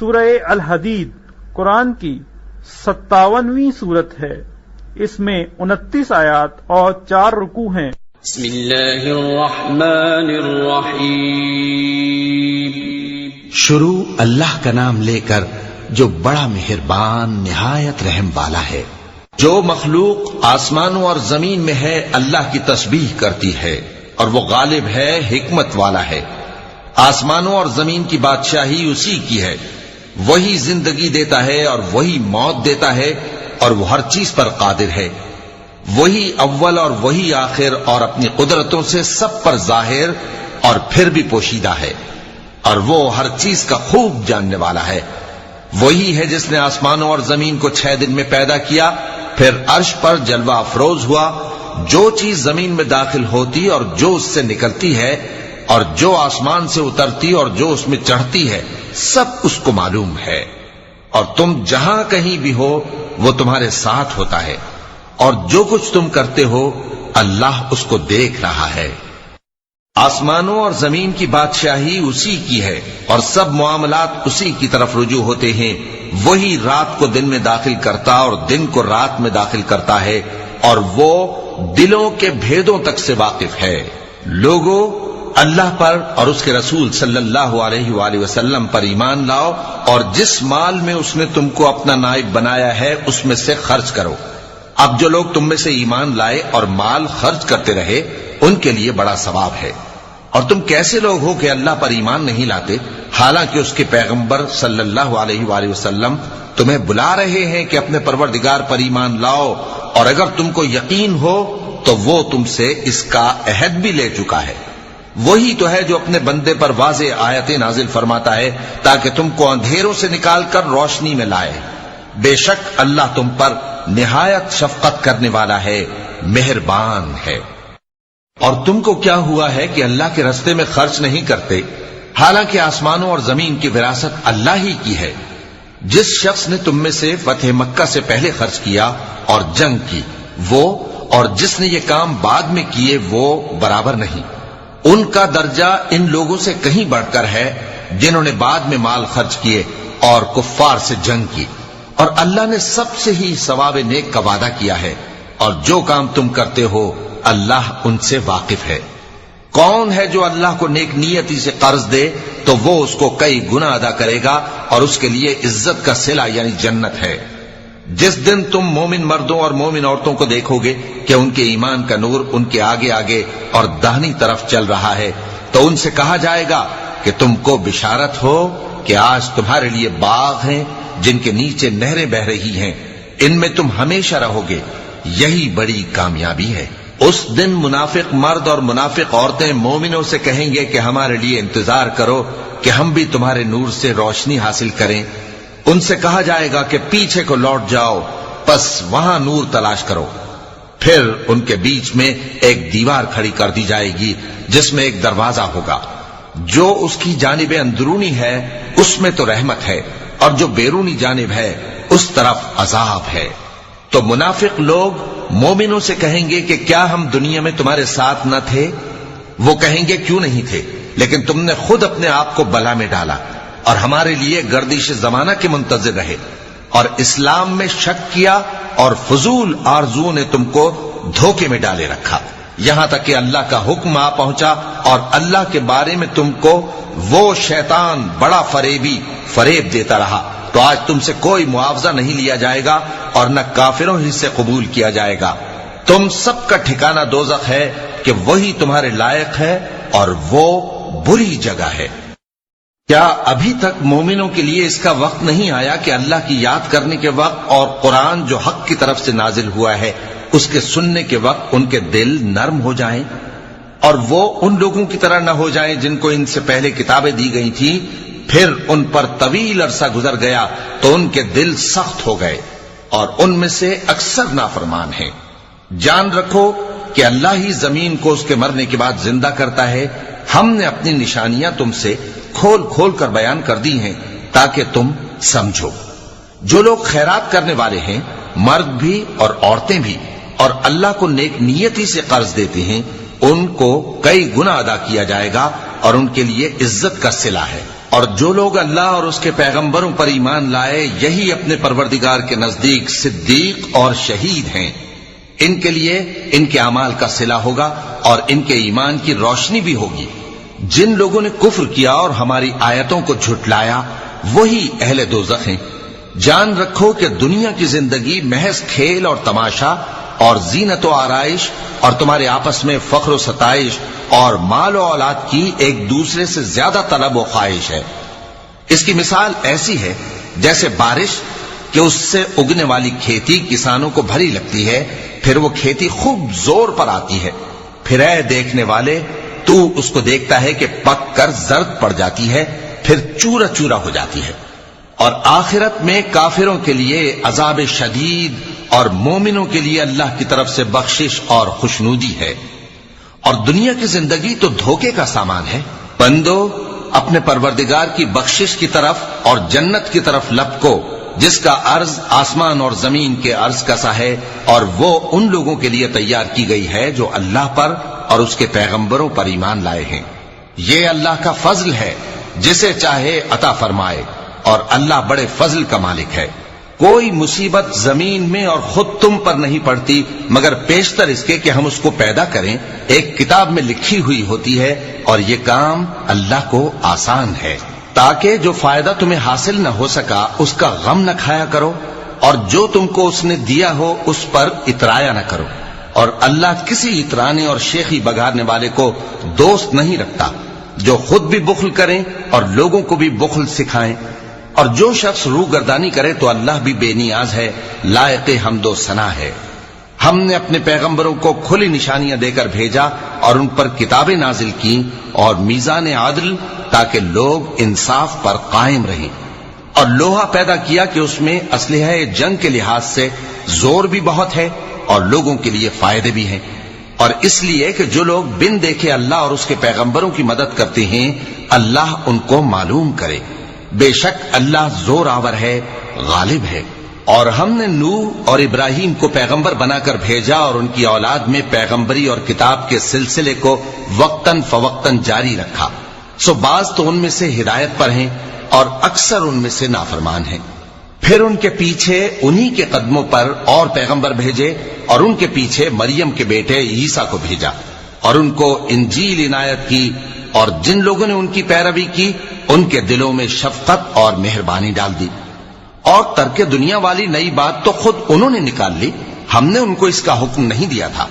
سورہ الحدید قرآن کی 57ویں سورت ہے۔ اس میں 29 آیات اور 4 رکوع ہیں۔ بسم اللہ الرحمن الرحیم۔ شروع اللہ کا نام لے کر جو بڑا مہربان نہایت رحم والا ہے۔ جو مخلوق آسمانوں اور زمین میں ہے اللہ کی تسبیح کرتی ہے، اور وہ غالب ہے، حکمت والا ہے۔ آسمانوں اور زمین کی بادشاہی اسی کی ہے، وہی زندگی دیتا ہے اور وہی موت دیتا ہے، اور وہ ہر چیز پر قادر ہے۔ وہی اول اور وہی آخر، اور اپنی قدرتوں سے سب پر ظاہر اور پھر بھی پوشیدہ ہے، اور وہ ہر چیز کا خوب جاننے والا ہے۔ وہی ہے جس نے آسمانوں اور زمین کو 6 دن میں پیدا کیا، پھر عرش پر جلوہ افروز ہوا۔ جو چیز زمین میں داخل ہوتی اور جو اس سے نکلتی ہے، اور جو آسمان سے اترتی اور جو اس میں چڑھتی ہے، سب اس کو معلوم ہے۔ اور تم جہاں کہیں بھی ہو وہ تمہارے ساتھ ہوتا ہے، اور جو کچھ تم کرتے ہو اللہ اس کو دیکھ رہا ہے۔ آسمانوں اور زمین کی بادشاہی اسی کی ہے، اور سب معاملات اسی کی طرف رجوع ہوتے ہیں۔ وہی رات کو دن میں داخل کرتا اور دن کو رات میں داخل کرتا ہے، اور وہ دلوں کے بھیدوں تک سے واقف ہے۔ لوگوں، اللہ پر اور اس کے رسول صلی اللہ علیہ وآلہ وسلم پر ایمان لاؤ، اور جس مال میں اس نے تم کو اپنا نائب بنایا ہے اس میں سے خرچ کرو۔ اب جو لوگ تم میں سے ایمان لائے اور مال خرچ کرتے رہے ان کے لیے بڑا ثواب ہے۔ اور تم کیسے لوگ ہو کہ اللہ پر ایمان نہیں لاتے، حالانکہ اس کے پیغمبر صلی اللہ علیہ وآلہ وسلم تمہیں بلا رہے ہیں کہ اپنے پروردگار پر ایمان لاؤ، اور اگر تم کو یقین ہو تو وہ تم سے اس کا عہد بھی لے چکا ہے۔ وہی تو ہے جو اپنے بندے پر واضح آیتیں نازل فرماتا ہے تاکہ تم کو اندھیروں سے نکال کر روشنی میں لائے۔ بے شک اللہ تم پر نہایت شفقت کرنے والا ہے، مہربان ہے۔ اور تم کو کیا ہوا ہے کہ اللہ کے راستے میں خرچ نہیں کرتے، حالانکہ آسمانوں اور زمین کی وراثت اللہ ہی کی ہے۔ جس شخص نے تم میں سے فتح مکہ سے پہلے خرچ کیا اور جنگ کی، وہ اور جس نے یہ کام بعد میں کیے وہ برابر نہیں۔ ان کا درجہ ان لوگوں سے کہیں بڑھ کر ہے جنہوں نے بعد میں مال خرچ کیے اور کفار سے جنگ کی، اور اللہ نے سب سے ہی ثواب نیک کا وعدہ کیا ہے، اور جو کام تم کرتے ہو اللہ ان سے واقف ہے۔ کون ہے جو اللہ کو نیک نیتی سے قرض دے تو وہ اس کو کئی گنا ادا کرے گا، اور اس کے لیے عزت کا صلہ یعنی جنت ہے۔ جس دن تم مومن مردوں اور مومن عورتوں کو دیکھو گے کہ ان کے ایمان کا نور ان کے آگے آگے اور داہنی طرف چل رہا ہے، تو ان سے کہا جائے گا کہ تم کو بشارت ہو کہ آج تمہارے لیے باغ ہیں جن کے نیچے نہریں بہ رہی ہیں، ان میں تم ہمیشہ رہو گے، یہی بڑی کامیابی ہے۔ اس دن منافق مرد اور منافق عورتیں مومنوں سے کہیں گے کہ ہمارے لیے انتظار کرو کہ ہم بھی تمہارے نور سے روشنی حاصل کریں۔ ان سے کہا جائے گا کہ پیچھے کو لوٹ جاؤ، پس وہاں نور تلاش کرو۔ پھر ان کے بیچ میں ایک دیوار کھڑی کر دی جائے گی جس میں ایک دروازہ ہوگا، جو اس کی جانب اندرونی ہے اس میں تو رحمت ہے، اور جو بیرونی جانب ہے اس طرف عذاب ہے۔ تو منافق لوگ مومنوں سے کہیں گے کہ کیا ہم دنیا میں تمہارے ساتھ نہ تھے؟ وہ کہیں گے کیوں نہیں تھے، لیکن تم نے خود اپنے آپ کو بلا میں ڈالا اور ہمارے لیے گردش زمانہ کے منتظر رہے، اور اسلام میں شک کیا، اور فضول آرزوؤں نے تم کو دھوکے میں ڈالے رکھا، یہاں تک کہ اللہ کا حکم آ پہنچا، اور اللہ کے بارے میں تم کو وہ شیطان بڑا فریب دیتا رہا۔ تو آج تم سے کوئی معاوضہ نہیں لیا جائے گا، اور نہ کافروں ہی سے قبول کیا جائے گا۔ تم سب کا ٹھکانہ دوزخ ہے کہ وہی تمہارے لائق ہے، اور وہ بری جگہ ہے۔ کیا ابھی تک مومنوں کے لیے اس کا وقت نہیں آیا کہ اللہ کی یاد کرنے کے وقت اور قرآن جو حق کی طرف سے نازل ہوا ہے اس کے سننے کے وقت ان کے دل نرم ہو جائیں، اور وہ ان لوگوں کی طرح نہ ہو جائیں جن کو ان سے پہلے کتابیں دی گئی تھیں، پھر ان پر طویل عرصہ گزر گیا تو ان کے دل سخت ہو گئے، اور ان میں سے اکثر نافرمان ہیں۔ جان رکھو کہ اللہ ہی زمین کو اس کے مرنے کے بعد زندہ کرتا ہے۔ ہم نے اپنی نشانیاں تم سے کھول کھول کر بیان کر دی ہیں تاکہ تم سمجھو۔ جو لوگ خیرات کرنے والے ہیں، مرد بھی اور عورتیں بھی، اور اللہ کو نیک نیتی سے قرض دیتے ہیں، ان کو کئی گنا ادا کیا جائے گا، اور ان کے لیے عزت کا صلہ ہے۔ اور جو لوگ اللہ اور اس کے پیغمبروں پر ایمان لائے یہی اپنے پروردگار کے نزدیک صدیق اور شہید ہیں، ان کے لیے ان کے اعمال کا صلہ ہوگا اور ان کے ایمان کی روشنی بھی ہوگی۔ جن لوگوں نے کفر کیا اور ہماری آیتوں کو جھٹلایا وہی اہل دوزخ ہیں۔ جان رکھو کہ دنیا کی زندگی محض کھیل اور تماشا اور زینت و آرائش اور تمہارے آپس میں فخر و ستائش اور مال و اولاد کی ایک دوسرے سے زیادہ طلب و خواہش ہے۔ اس کی مثال ایسی ہے جیسے بارش کہ اس سے اگنے والی کھیتی کسانوں کو بھری لگتی ہے، پھر وہ کھیتی خوب زور پر آتی ہے، پھر اے دیکھنے والے تو اس کو دیکھتا ہے کہ پک کر زرد پڑ جاتی ہے، پھر چورا چورا ہو جاتی ہے۔ اور آخرت میں کافروں کے لیے عذاب شدید اور مومنوں کے لیے اللہ کی طرف سے بخشش اور خوشنودی ہے۔ اور دنیا کی زندگی تو دھوکے کا سامان ہے۔ بندو اپنے پروردگار کی بخشش کی طرف اور جنت کی طرف لپکو جس کا عرض آسمان اور زمین کے عرض کا سا ہے، اور وہ ان لوگوں کے لیے تیار کی گئی ہے جو اللہ پر اور اس کے پیغمبروں پر ایمان لائے ہیں۔ یہ اللہ کا فضل ہے، جسے چاہے عطا فرمائے، اور اللہ بڑے فضل کا مالک ہے۔ کوئی مصیبت زمین میں اور خود تم پر نہیں پڑتی مگر پیشتر اس کے کہ ہم اس کو پیدا کریں ایک کتاب میں لکھی ہوئی ہوتی ہے، اور یہ کام اللہ کو آسان ہے، تاکہ جو فائدہ تمہیں حاصل نہ ہو سکا اس کا غم نہ کھایا کرو، اور جو تم کو اس نے دیا ہو اس پر اترایا نہ کرو۔ اور اللہ کسی اترانے اور شیخی بگاڑنے والے کو دوست نہیں رکھتا، جو خود بھی بخل کریں اور لوگوں کو بھی بخل سکھائیں۔ اور جو شخص روگردانی کرے تو اللہ بھی بے نیاز ہے، لائق حمد و ثنا ہے۔ ہم نے اپنے پیغمبروں کو کھلی نشانیاں دے کر بھیجا اور ان پر کتابیں نازل کی اور میزان عدل، تاکہ لوگ انصاف پر قائم رہیں۔ اور لوہا پیدا کیا کہ اس میں اسلحہ جنگ کے لحاظ سے زور بھی بہت ہے اور لوگوں کے لیے فائدے بھی ہیں، اور اس لیے کہ جو لوگ بن دیکھے اللہ اور اس کے پیغمبروں کی مدد کرتے ہیں اللہ ان کو معلوم کرے۔ بے شک اللہ زور آور ہے، غالب ہے۔ اور ہم نے نوح اور ابراہیم کو پیغمبر بنا کر بھیجا اور ان کی اولاد میں پیغمبری اور کتاب کے سلسلے کو وقتاً فوقتاً جاری رکھا، سو بعض تو ان میں سے ہدایت پر ہیں اور اکثر ان میں سے نافرمان ہیں۔ پھر ان کے پیچھے انہی کے قدموں پر اور پیغمبر بھیجے، اور ان کے پیچھے مریم کے بیٹے عیسیٰ کو بھیجا، اور ان کو انجیل عنایت کی، اور جن لوگوں نے ان کی پیروی کی ان کے دلوں میں شفقت اور مہربانی ڈال دی۔ اور ترک دنیا والی نئی بات تو خود انہوں نے نکال لی، ہم نے ان کو اس کا حکم نہیں دیا تھا،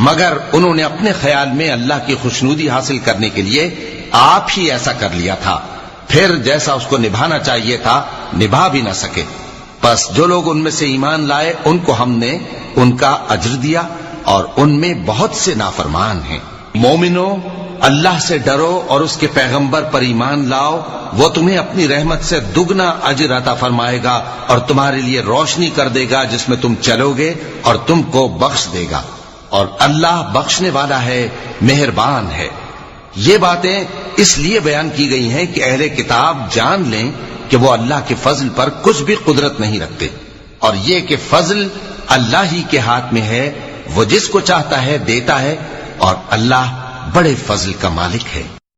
مگر انہوں نے اپنے خیال میں اللہ کی خوشنودی حاصل کرنے کے لیے آپ ہی ایسا کر لیا تھا، پھر جیسا اس کو نبھانا چاہیے تھا نبھا بھی نہ سکے۔ بس جو لوگ ان میں سے ایمان لائے ان کو ہم نے ان کا اجر دیا، اور ان میں بہت سے نافرمان ہیں۔ مومنو اللہ سے ڈرو اور اس کے پیغمبر پر ایمان لاؤ، وہ تمہیں اپنی رحمت سے دگنا اجر عطا فرمائے گا اور تمہارے لیے روشنی کر دے گا جس میں تم چلو گے اور تم کو بخش دے گا، اور اللہ بخشنے والا ہے، مہربان ہے۔ یہ باتیں اس لیے بیان کی گئی ہیں کہ اہل کتاب جان لیں کہ وہ اللہ کے فضل پر کچھ بھی قدرت نہیں رکھتے، اور یہ کہ فضل اللہ ہی کے ہاتھ میں ہے، وہ جس کو چاہتا ہے دیتا ہے، اور اللہ بڑے فضل کا مالک ہے۔